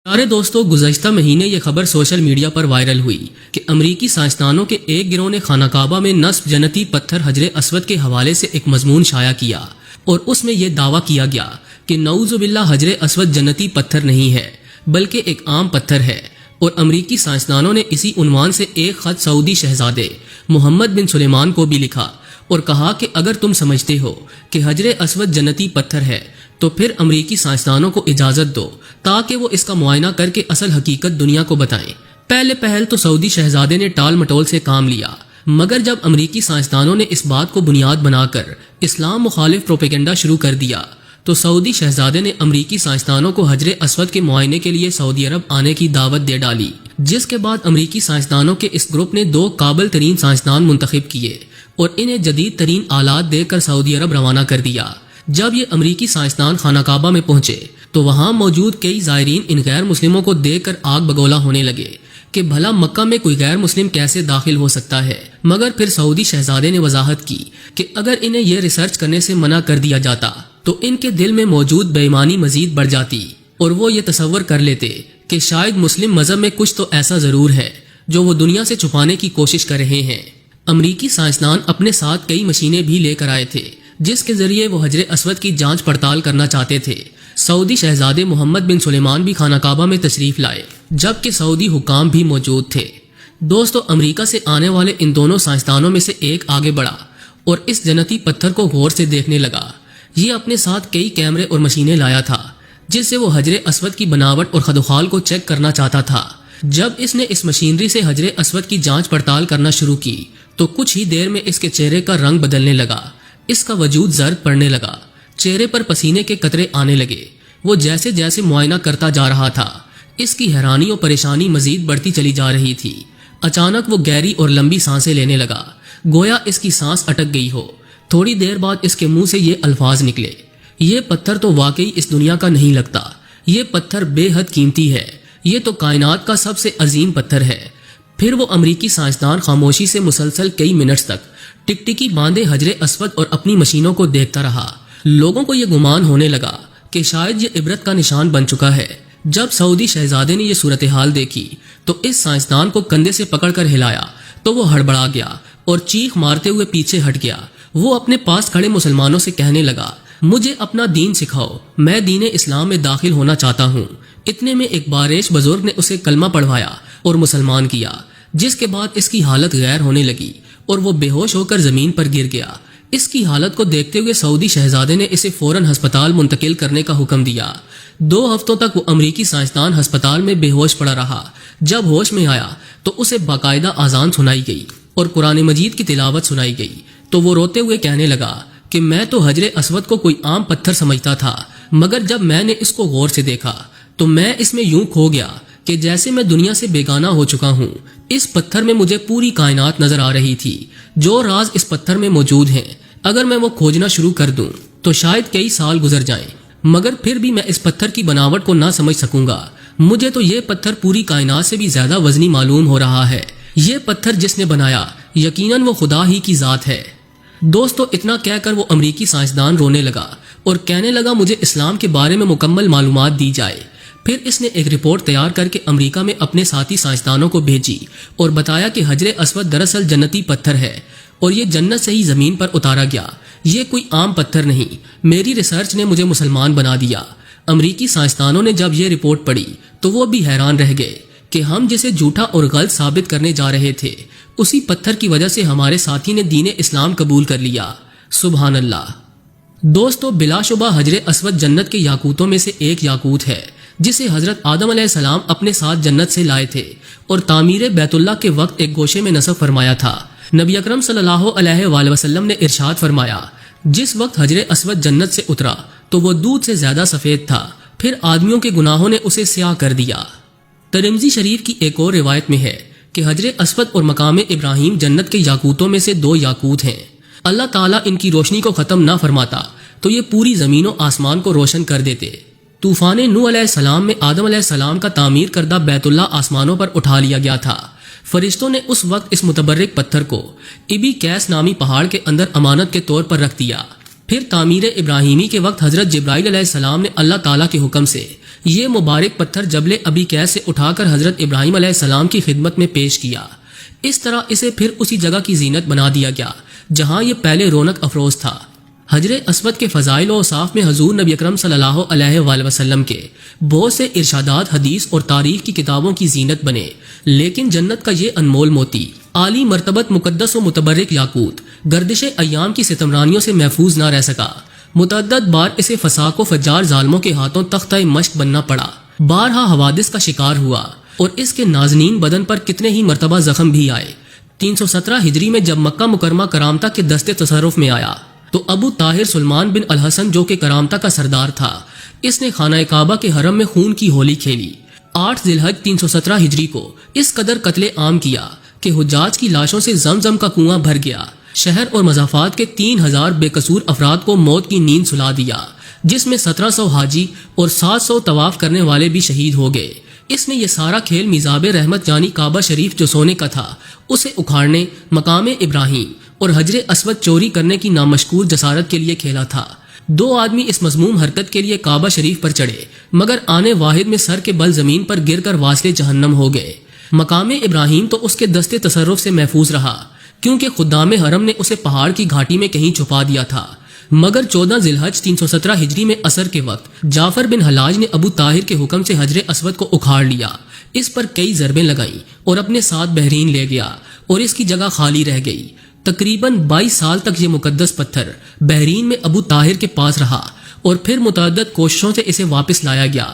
پیارے دوستو، گزشتہ مہینے یہ خبر سوشل میڈیا پر وائرل ہوئی کہ امریکی سائنسدانوں کے ایک گروہ نے خانہ کعبہ میں نصب جنتی پتھر حجر اسود کے حوالے سے ایک مضمون شائع کیا اور اس میں یہ دعویٰ کیا گیا کہ نعوذ باللہ حجر اسود جنتی پتھر نہیں ہے بلکہ ایک عام پتھر ہے، اور امریکی سائنسدانوں نے اسی عنوان سے ایک خط سعودی شہزادے محمد بن سلیمان کو بھی لکھا اور کہا کہ اگر تم سمجھتے ہو کہ حجر اسود جنتی پتھر ہے تو پھر امریکی سائنسدانوں کو اجازت دو تاکہ وہ اس کا معائنہ کر کے اصل حقیقت دنیا کو بتائیں۔ پہلے پہل تو سعودی شہزادے نے ٹال مٹول سے کام لیا، مگر جب امریکی سائنسدانوں نے اس بات کو بنیاد بنا کر اسلام مخالف پروپیگنڈا شروع کر دیا تو سعودی شہزادے نے امریکی سائنسدانوں کو حجر اسود کے معائنے کے لیے سعودی عرب آنے کی دعوت دے ڈالی، جس کے بعد امریکی سائنسدانوں کے اس گروپ نے 2 قابل ترین سائنسدان منتخب کیے اور انہیں جدید ترین آلات دے کر سعودی عرب روانہ کر دیا۔ جب یہ امریکی سائنسدان خانہ کعبہ میں پہنچے تو وہاں موجود کئی زائرین ان غیر مسلموں کو دیکھ کر آگ بگولا ہونے لگے کہ بھلا مکہ میں کوئی غیر مسلم کیسے داخل ہو سکتا ہے، مگر پھر سعودی شہزادے نے وضاحت کی کہ اگر انہیں یہ ریسرچ کرنے سے منع کر دیا جاتا تو ان کے دل میں موجود بے ایمانی مزید بڑھ جاتی اور وہ یہ تصور کر لیتے کہ شاید مسلم مذہب میں کچھ تو ایسا ضرور ہے جو وہ دنیا سے چھپانے کی کوشش کر رہے ہیں۔ امریکی سائنسدان اپنے ساتھ کئی مشینیں بھی لے کر آئے تھے جس کے ذریعے وہ حجر اسود کی جانچ پڑتال کرنا چاہتے تھے۔ سعودی شہزادے محمد بن سلیمان بھی خانہ کعبہ میں تشریف لائے جبکہ سعودی حکام بھی موجود تھے۔ دوستو، امریکہ سے آنے والے ان دونوں سائنسدانوں میں سے ایک آگے بڑھا اور اس جنتی پتھر کو غور سے دیکھنے لگا۔ یہ اپنے ساتھ کئی کیمرے اور مشینیں لایا تھا جس سے وہ حجر اسود کی بناوٹ اور خد و خال کو چیک کرنا چاہتا تھا۔ جب اس نے اس مشینری سے حجر اسود کی جانچ پڑتال کرنا شروع کی تو کچھ ہی دیر میں اس کے چہرے کا رنگ بدلنے لگا، اس کا وجود زرد پڑنے لگا، چہرے پر پسینے کے قطرے آنے لگے۔ وہ جیسے جیسے معائنہ کرتا جا رہا تھا اس کی حیرانی اور پریشانی مزید بڑھتی چلی جا رہی تھی۔ اچانک وہ گہری اور لمبی سانسیں لینے لگا، گویا اس کی سانس اٹک گئی ہو۔ تھوڑی دیر بعد اس کے منہ سے یہ الفاظ نکلے، یہ پتھر تو واقعی اس دنیا کا نہیں لگتا، یہ پتھر بے حد قیمتی ہے، یہ تو کائنات کا سب سے عظیم پتھر ہے۔ پھر وہ امریکی سائنسدان خاموشی سے مسلسل کئی منٹس تک ٹکٹکی باندھے حجر اسود اور اپنی مشینوں کو دیکھتا رہا۔ لوگوں کو یہ گمان ہونے لگا کہ شاید یہ عبرت کا نشان بن چکا ہے۔ جب سعودی شہزادے نے یہ صورتحال دیکھی تو اس سائنسدان کو کندھے سے پکڑ کر ہلایا تو وہ ہڑبڑا گیا اور چیخ مارتے ہوئے پیچھے ہٹ گیا۔ وہ اپنے پاس کھڑے مسلمانوں سے کہنے لگا، مجھے اپنا دین سکھاؤ، میں دین اسلام میں داخل ہونا چاہتا ہوں۔ اتنے میں ایک باریش بزرگ نے اسے کلمہ پڑھوایا اور مسلمان کیا، جس کے بعد اس کی حالت غیر ہونے لگی اور وہ بے ہوش ہو کر زمین پر گر گیا۔ اس کی حالت کو دیکھتے ہوئے سعودی شہزادے نے اسے فوراً ہسپتال منتقل کرنے کا حکم دیا۔ 2 ہفتوں تک وہ امریکی سائنسدان ہسپتال میں بے ہوش پڑا رہا۔ جب ہوش میں آیا تو اسے باقاعدہ اذان سنائی گئی اور قرآن مجید کی تلاوت سنائی گئی تو وہ روتے ہوئے کہنے لگا کہ میں تو حجر اسود کو کوئی عام پتھر سمجھتا تھا، مگر جب میں نے اس کو غور سے دیکھا تو میں اس میں یوں کھو گیا کہ جیسے میں دنیا سے بیگانہ ہو چکا ہوں۔ اس پتھر میں مجھے پوری کائنات نظر آ رہی تھی، جو راز اس پتھر میں موجود ہیں اگر میں وہ کھوجنا شروع کر دوں تو شاید کئی سال گزر جائیں، مگر پھر بھی میں اس پتھر کی بناوٹ کو نہ سمجھ سکوں گا۔ مجھے تو یہ پتھر پوری کائنات سے بھی زیادہ وزنی معلوم ہو رہا ہے۔ یہ پتھر جس نے بنایا یقیناً وہ خدا ہی کی ذات ہے۔ دوستو، اتنا کہہ کر وہ امریکی سائنسدان رونے لگا اور کہنے لگا مجھے اسلام کے بارے میں مکمل معلومات دی جائے۔ پھر اس نے ایک رپورٹ تیار کر کے امریکہ میں اپنے ساتھی سائنسدانوں کو بھیجی اور بتایا کہ حجر اسود دراصل جنتی پتھر ہے اور یہ جنت سے ہی زمین پر اتارا گیا، یہ کوئی عام پتھر نہیں۔ میری ریسرچ نے مجھے مسلمان بنا دیا۔ امریکی سائنسدانوں نے جب یہ رپورٹ پڑھی تو وہ بھی حیران رہ گئے کہ ہم جسے جھوٹا اور غلط ثابت کرنے جا رہے تھے اسی پتھر کی وجہ سے ہمارے ساتھی نے دین اسلام قبول کر لیا۔ سبحان اللہ۔ دوستو، بلا شبہ حجر اسود جنت کے یاقوتوں میں سے ایک یاقوت ہے جسے حضرت آدم علیہ السلام اپنے ساتھ جنت سے لائے تھے اور تعمیر بیت اللہ کے وقت ایک گوشے میں نصب فرمایا تھا۔ نبی اکرم صلی اللہ علیہ وآلہ وسلم نے ارشاد فرمایا، جس وقت حجر اسود جنت سے اترا تو وہ دودھ سے زیادہ سفید تھا، پھر آدمیوں کے گناہوں نے اسے سیاہ کر دیا۔ ترمذی شریف کی ایک اور روایت میں ہے کہ حجر اسود اور مقام ابراہیم جنت کے یاقوتوں میں سے 2 یاقوت ہیں۔ اللہ تعالیٰ ان کی روشنی کو ختم نہ فرماتا تو یہ پوری زمین و آسمان کو روشن کر دیتے۔ طوفان نوح علیہ السلام میں آدم علیہ السلام کا تعمیر کردہ بیت اللہ آسمانوں پر اٹھا لیا گیا تھا۔ فرشتوں نے اس وقت اس متبرک پتھر کو ابی کیس نامی پہاڑ کے اندر امانت کے طور پر رکھ دیا۔ پھر تعمیر ابراہیمی کے وقت حضرت جبرائیل علیہ السلام نے اللہ تعالیٰ کے حکم سے یہ مبارک پتھر جبل ابی قیس سے اٹھا کر حضرت ابراہیم علیہ السلام کی خدمت میں پیش کیا۔ اس طرح اسے پھر اسی جگہ کی زینت بنا دیا گیا جہاں یہ پہلے رونق افروز تھا۔ حجر اسود کے فضائل و اوصاف میں حضور نبی اکرم صلی اللہ علیہ وآلہ وسلم کے بہت سے ارشادات حدیث اور تاریخ کی کتابوں کی زینت بنے، لیکن جنت کا یہ انمول موتی، عالی مرتبت مقدس و متبرک یاقوت، گردش ایام کی ستمرانیوں سے محفوظ نہ رہ سکا۔ متعدد بار اسے فساق و فجار ظالموں کے ہاتھوں تختہ مشق بننا پڑا، بارہا حوادث کا شکار ہوا اور اس کے نازنین بدن پر کتنے ہی مرتبہ زخم بھی آئے۔ 317 ہجری میں جب مکہ مکرمہ کرامتہ کے دستے تصرف میں آیا تو ابو طاہر سلمان بن الحسن جو کہ کرامتہ کا سردار تھا، اس نے خانہ کعبہ کے حرم میں خون کی ہولی کھیلی۔ 8 ذی الحج 317 ہجری کو اس قدر قتل عام کیا کہ حجاج کی لاشوں سے زمزم کا کنواں بھر گیا۔ شہر اور مضافات کے 3000 بے قصور افراد کو موت کی نیند سلا دیا، جس میں 1700 حاجی اور 700 طواف کرنے والے بھی شہید ہو گئے۔ اس نے یہ سارا کھیل میزاب رحمت یعنی کعبہ شریف جو سونے کا تھا اسے اکھاڑنے، مقام ابراہیم اور حجر اسود چوری کرنے کی نامشکور جسارت کے لیے کھیلا تھا۔ 2 آدمی اس مذموم حرکت کے لیے کعبہ شریف پر چڑھے، مگر آنے واحد میں سر کے بل زمین پر گر کر واصل جہنم ہو گئے۔ مقام ابراہیم تو اس کے دستے تصرف سے محفوظ رہا، کیونکہ خدام حرم نے اسے پہاڑ کی گھاٹی میں کہیں چھپا دیا تھا۔ مگر 14 ذی الحج 317 ہجری میں عصر کے وقت جعفر بن حلاج نے ابو طاہر کے حکم سے حجر اسود کو اکھاڑ لیا، اس پر کئی ضربیں لگائیں اور اپنے ساتھ بحرین لے گیا اور اس کی جگہ خالی رہ گئی۔ تقریباً 22 سال تک یہ مقدس پتھر بحرین میں ابو طاہر کے پاس رہا اور پھر متعدد کوششوں سے اسے واپس لایا گیا۔